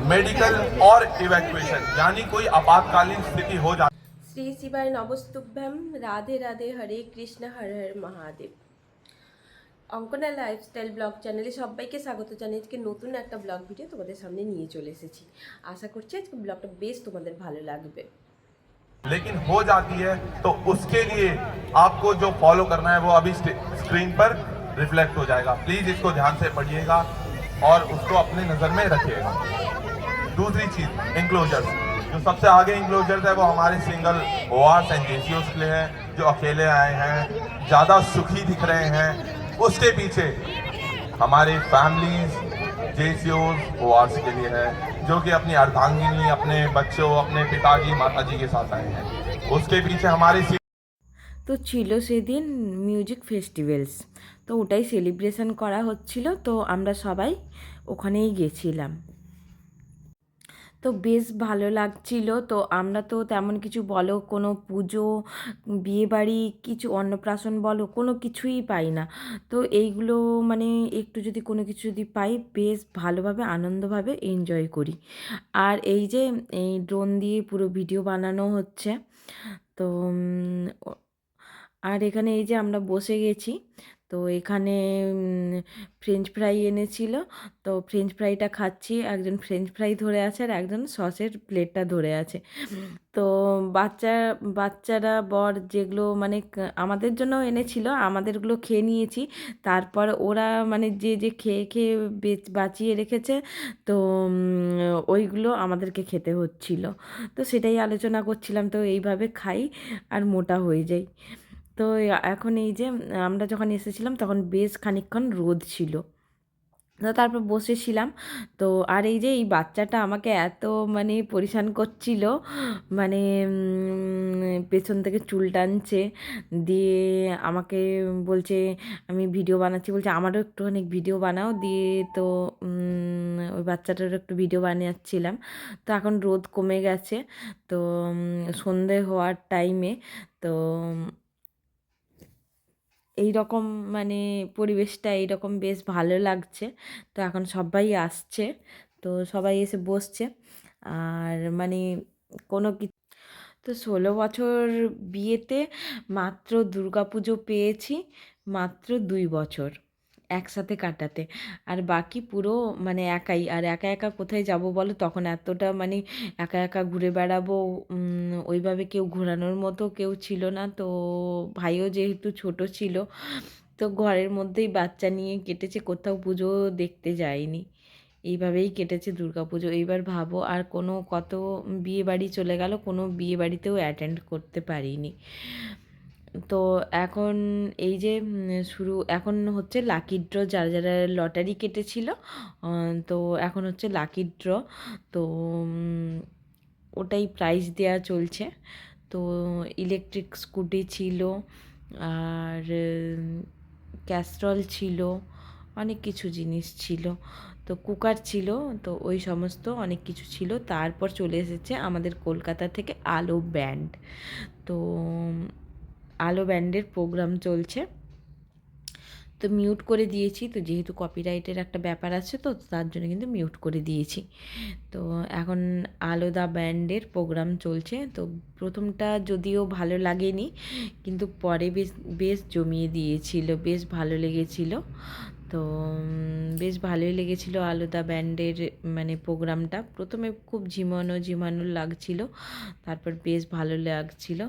Medical और evacuation यानी कोई आपातकालीन स्थिति हो जाती। শ্রী শিবায় নবস্তুভ্যম, রাধে রাধে, হরে কৃষ্ণ, হর হর মহাদেব। অঙ্কনা লাইফস্টাইল ব্লগ চ্যানেলে সবাইকে স্বাগত জানিয়ে আজকে নতুন একটা ব্লগ ভিডিও তোমাদের সামনে নিয়ে চলে এসেছি। আশা করছি আজকে ব্লগটা বেশ তোমাদের ভালো লাগবে। लेकिन हो जाती है तो उसके लिए आपको जो फॉलो करना है वो अभी स्क्रीन पर रिफ्लेक्ट हो जाएगा। प्लीज इसको ध्यान से पढ़िएगा और उसको अपने नजर में रखिएगा। दूसरी चीज, इंक्लोजर्स। जो सबसे आगे इंक्लोजर्स है वो हमारे सिंगल ओआर्स एंड जेसीओस के लिए है, जो अकेले आए हैं, ज्यादा सुखी दिख रहे हैं। उसके पीछे हमारे फैमिलीज जेसीओस ओआर्स के लिए है, जो कि अपनी अर्धांगिनी, अपने बच्चों, अपने पिताजी माताजी के साथ आए हैं। उसके पीछे हमारे তো ছিল সেদিন মিউজিক ফেস্টিভ্যালস, তো ওটাই সেলিব্রেশন করা হচ্ছিল, তো আমরা সবাই ওখানেই গেছিলাম। তো বেশ ভালো লাগছিল। তো আমরা তো তেমন কিছু বলো কোনো পুজো, বিয়েবাড়ি, কিছু অন্নপ্রাশন বলো কোনো কিছুই পাই না। তো এইগুলো মানে একটু যদি কোনো কিছু যদি পাই বেশ ভালোভাবে আনন্দভাবে এনজয় করি। আর এই যে এই ড্রোন দিয়ে পুরো ভিডিও বানানো হচ্ছে। তো আর এখানে এই যে আমরা বসে গেছি, তো এখানে ফ্রেঞ্চ ফ্রাই এনেছিল, তো ফ্রেঞ্চ ফ্রাইটা খাচ্ছি। একজন ফ্রেঞ্চ ফ্রাই ধরে আছে আর একজন সসের প্লেটটা ধরে আছে। তো বাচ্চারা যেগুলো মানে আমাদের জন্য এনেছিল, আমাদেরগুলো খেয়ে নিয়েছি। তারপর ওরা মানে যে খেয়ে খেয়ে বাঁচিয়ে রেখেছে, তো ওইগুলো আমাদেরকে খেতে হচ্ছিল। তো সেটাই আলোচনা করছিলাম, তো এইভাবে খাই আর মোটা হয়ে যাই। তো এখন এই যে আমরা যখন এসেছিলাম তখন বেশ খানিকক্ষণ রোদ ছিল, তো তারপর বসেছিলাম। তো আর এই যে এই বাচ্চাটা আমাকে এত মানে পরেশান করছিল, মানে পেছন থেকে চুল টানছে, দিয়ে আমাকে বলছে আমি ভিডিও বানাচ্ছি, বলছে আমারও একটুখানি ভিডিও বানাও, দিয়ে তো ওই বাচ্চাটারও একটু ভিডিও বানাচ্ছিলাম। তো এখন রোদ কমে গেছে, তো সন্ধে হওয়ার টাইমে, তো এই রকম মানে পরিবেশটা এইরকম বেশ ভালো লাগছে। তো এখন সবাই আসছে, তো সবাই এসে বসছে। আর মানে কোনো কিছু তো 16 বছর বিয়েতে মাত্র দুর্গাপুজো পেয়েছি মাত্র 2 বছর একসাথে কাটাতে। আর বাকি পুরো মানে একাই। আর একা একা কোথায় যাব বলো, তখন এতটা মানে একা একা ঘুরে বেড়াবো, ওইভাবে কেউ ঘোরানোর মতো কেউ ছিল না। তো ভাইও যেহেতু ছোট ছিল, তো ঘরের মধ্যেই বাচ্চা নিয়ে কেটেছে, কোথাও পুজো দেখতে যায়নি। এইভাবেই কেটেছে দুর্গাপুজো। এইবার ভাবো আর কত বিয়ে বাড়ি চলে গেল, কোনো বিয়ে বাড়িতেও অ্যাটেন্ড করতে পারিনি। তো এখন এই যে এখন হচ্ছে লাকি ড্র, যারা যারা লটারি কেটেছিল, তো এখন হচ্ছে লাকি ড্র। তো ওটাই প্রাইজ দেওয়া চলছে। তো ইলেকট্রিক স্কুটি ছিল, আর ক্যাস্ট্রল ছিল, অনেক কিছু জিনিস ছিল, তো কুকার ছিল, তো ওই সমস্ত অনেক কিছু ছিল। তারপর চলে এসেছে আমাদের কলকাতা থেকে আলো ব্যান্ড। তো আলো ব্যান্ডের প্রোগ্রাম চলছে, তো মিউট করে দিয়েছি। তো যেহেতু কপিরাইটের একটা ব্যাপার আছে, তো তার জন্য কিন্তু মিউট করে দিয়েছি। তো এখন আলাদা ব্যান্ডের প্রোগ্রাম চলছে। তো প্রথমটা যদিও ভালো লাগেনি, কিন্তু পরে বেশ বেশ জমিয়ে দিয়েছিল, বেশ ভালো লেগেছিল। তো বেশ ভালোই লেগেছিল আলাদা ব্যান্ডের মানে প্রোগ্রামটা। প্রথমে খুব ঝিমানো ঝিমানো লাগছিল, তারপর বেশ ভালো লাগছিল।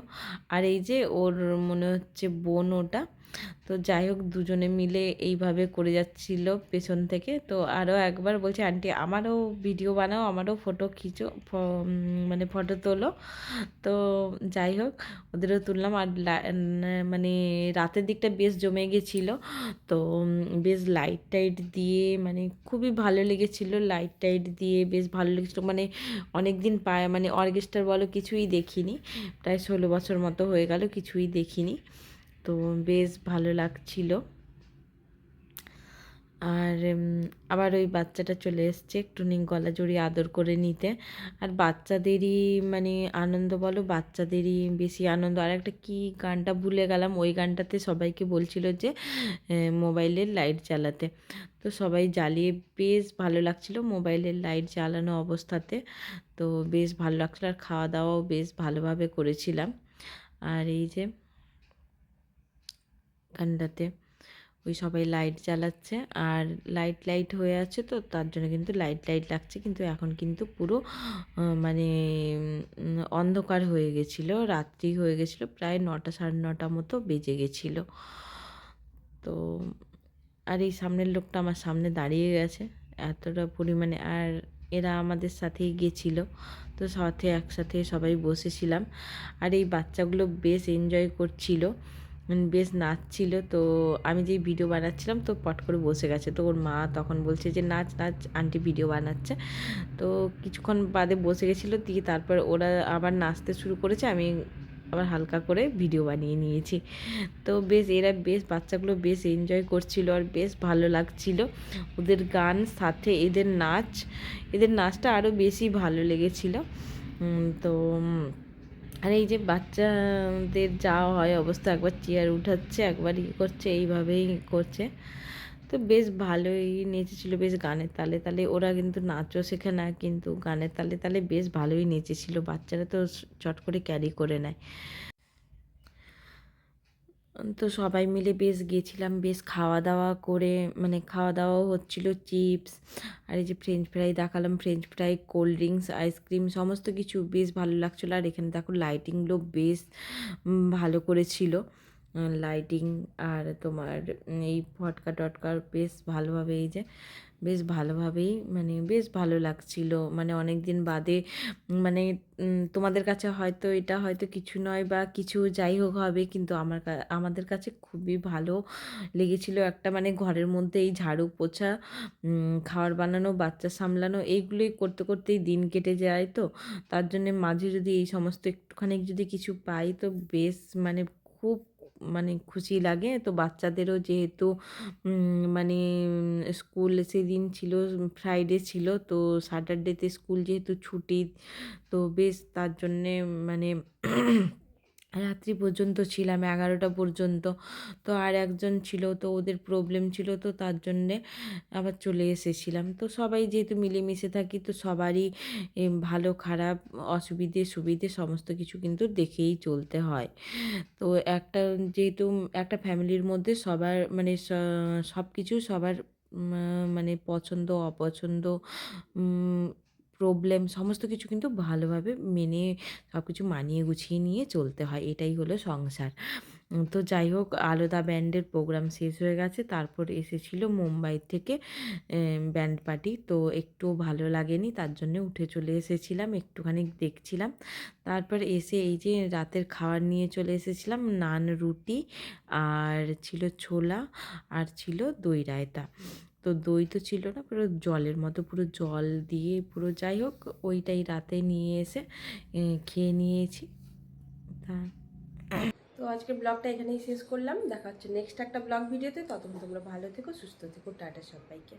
আর এই যে ওর মনে হচ্ছে বোন ওটা, তো যাই হোক দুজনে মিলে এইভাবে করে যাচ্ছিল পেছন থেকে। তো আরও একবার বলছে আন্টি আমারও ভিডিও বানাও, আমারও ফটো খিচো, মানে ফটো তোলো। তো যাই হোক ওদেরও তুললাম। আর মানে রাতের দিকটা বেশ জমে গেছিলো, তো বেশ লাইট টাইট দিয়ে মানে খুবই ভালো লেগেছিলো। লাইট টাইট দিয়ে বেশ ভালো লেগেছিলো, মানে অনেক দিন পায় মানে অর্কেস্ট্রার বলো কিছুই দেখিনি, প্রায় 16 বছর মতো হয়ে গেল কিছুই দেখিনি। তো বেশ ভালো লাগছিল। আর আবার ওই বাচ্চাটা চলে এসছে একটুখানি গলা জড়িয়ে আদর করে নিতে। আর বাচ্চাদেরই মানে আনন্দ বলো, বাচ্চাদেরই বেশি আনন্দ। আর একটা কী গানটা ভুলে গেলাম, ওই গানটাতে সবাইকে বলছিল যে মোবাইলের লাইট জ্বালাতে। তো সবাই জ্বালিয়ে বেশ ভালো লাগছিল মোবাইলের লাইট জ্বালানো অবস্থাতে। তো বেশ ভালো লাগছিলো, আর খাওয়া দাওয়াও বেশ ভালোভাবে করেছিলাম। আর এই যে গানটাতে ওই সবাই লাইট জ্বালাচ্ছে, আর লাইট হয়ে আছে, তো তার জন্য কিন্তু লাইট লাগছে। কিন্তু এখন কিন্তু পুরো মানে অন্ধকার হয়ে গেছিলো, রাত্রি হয়ে গেছিলো, প্রায় 9টা 9:30 মতো বেজে গেছিলো। তো আর এই সামনের লোকটা আমার সামনে দাঁড়িয়ে গেছে এতটা পরিমাণে, আর এরা আমাদের সাথেই গেছিলো। তো সাথে একসাথে সবাই বসেছিলাম। আর এই বাচ্চাগুলো বেশ এনজয় করছিল, বেশ নাচছিল। তো আমি যেই ভিডিও বানাচ্ছিলাম তো পট করে বসে গেছে, তো ওর মা তখন বলছে যে নাচ নাচ, আন্টি ভিডিও বানাচ্ছে। তো কিছুক্ষণ বাদে বসে গেছিলো, দিয়ে তারপর ওরা আবার নাচতে শুরু করেছে, আমি আবার হালকা করে ভিডিও বানিয়ে নিয়েছি। তো বেশ এরা বেশ বাচ্চাগুলো বেশ এনজয় করছিল, আর বেশ ভালো লাগছিল ওদের গান, সাথে এদের নাচটা আরও বেশি ভালো লেগেছিল। তো আর এই যে বাচ্চাদের যা হয় অবস্থা, একবার চেয়ার উঠাচ্ছে, একবার করছে, এইভাবেই করছে। তো বেশ ভালোই নেচেছিল, বেশ গানের তালে তালে। ওরা কিন্তু নাচও শেখে না, কিন্তু গানের তালে তালে বেশ ভালোই নেচেছিল। বাচ্চারা তো চট করে ক্যারি করে নেয়। তো সবাই মিলে বেশ গেছিলাম, বেশ খাওয়া দাওয়া করে, মানে খাওয়া দাওয়াও হচ্ছিলো, চিপস আর এই যে ফ্রেঞ্চ ফ্রাই দেখালাম, French fry, cold drinks, ice cream, সমস্ত কিছু বেশ ভালো লাগছিলো। আর এখানে দেখো লাইটিংগুলো বেশ ভালো করেছিল, লাইটিং আর তোমার এই ফটকা টটকা বেশ ভালোভাবে, এই যে বেশ ভালোভাবেই মানে বেশ ভালো লাগছিল। মানে অনেক দিন বাদে মানে তোমাদের কাছে হয়তো এটা হয়তো কিছু নয় বা কিছু যাই হোক হবে, কিন্তু আমাদের কাছে খুবই ভালো লেগেছিল। একটা মানে ঘরের মধ্যে এই ঝাড়ু পোছা, খাবার বানানো, বাচ্চা সামলানো, এইগুলোই করতে করতেই দিন কেটে যায়। তো তার জন্যে মাঝে যদি এই সমস্ত একটুখানি যদি কিছু পাই তো বেশ মানে খুব মানে খুশি লাগে। তো বাচ্চাদেরও যেহেতু মানে স্কুল সেদিন ছিল, ফ্রাইডে ছিল, তো স্যাটারডেতে স্কুল যেহেতু ছুটি, তো বেশ তার জন্যে মানে রাত্রি পর্যন্ত ছিলাম, 11টা পর্যন্ত। তো আর একজন ছিল, তো ওদের প্রবলেম ছিল, তো তার জন্যে আবার চলে এসেছিলাম। তো সবাই যেহেতু মিলেমিশে থাকি, তো সবারই ভালো খারাপ, অসুবিধে সুবিধে সমস্ত কিছু কিন্তু দেখেই চলতে হয়। তো একটা যেহেতু একটা ফ্যামিলির মধ্যে সবার মানে সব কিছু সবার মানে পছন্দ অপছন্দ, প্রবলেম সমস্ত কিছু কিন্তু ভালোভাবে মেনে সব কিছু মানিয়ে গুছিয়ে নিয়ে চলতে হয়, এটাই হলো সংসার। তো যাই হোক, আলাদা ব্যান্ডের প্রোগ্রাম শেষ হয়ে গেছে, তারপর এসেছিল মুম্বাই থেকে ব্যান্ড পার্টি। তো একটু ভালো লাগেনি, তার জন্য উঠে চলে এসেছিলাম, একটুখানি দেখছিলাম। তারপর এসে এই যে রাতের খাবার নিয়ে চলে এসেছিলাম, নান, রুটি, আর ছিল ছোলা, আর ছিল দই রায়তা। তো দই তো ছিল না, পুরো জলের মতো, পুরো জল দিয়ে পুরো, যাই হোক ওইটাই রাতে নিয়ে এসে খেয়ে নিয়েছি। তা তো আজকের ব্লগটা এখানেই শেষ করলাম, দেখা হচ্ছে নেক্সট একটা ব্লগ ভিডিওতে। ততক্ষণ তোমরা ভালো থেকো, সুস্থ থেকো, টাটা সবাইকে।